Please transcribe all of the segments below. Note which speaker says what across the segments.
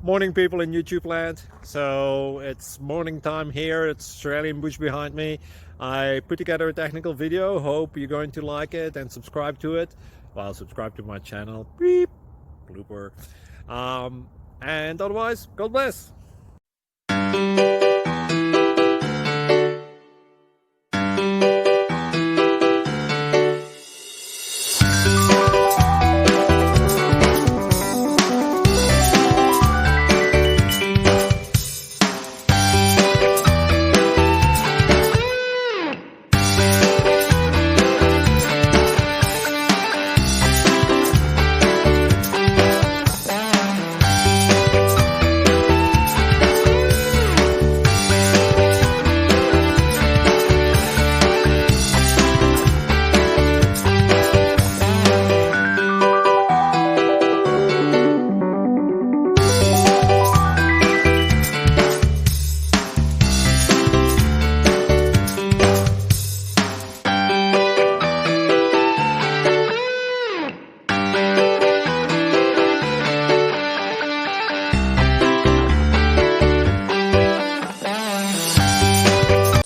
Speaker 1: Morning, people in YouTube land. So it's morning time here. It's Australian bush behind me. I put together a technical video. Hope you're going to like it and subscribe to it. Well, subscribe to my channel. Beep. Blooper. And otherwise, God bless.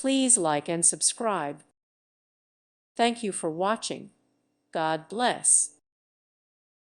Speaker 2: Please like and subscribe. Thank you for watching. God bless.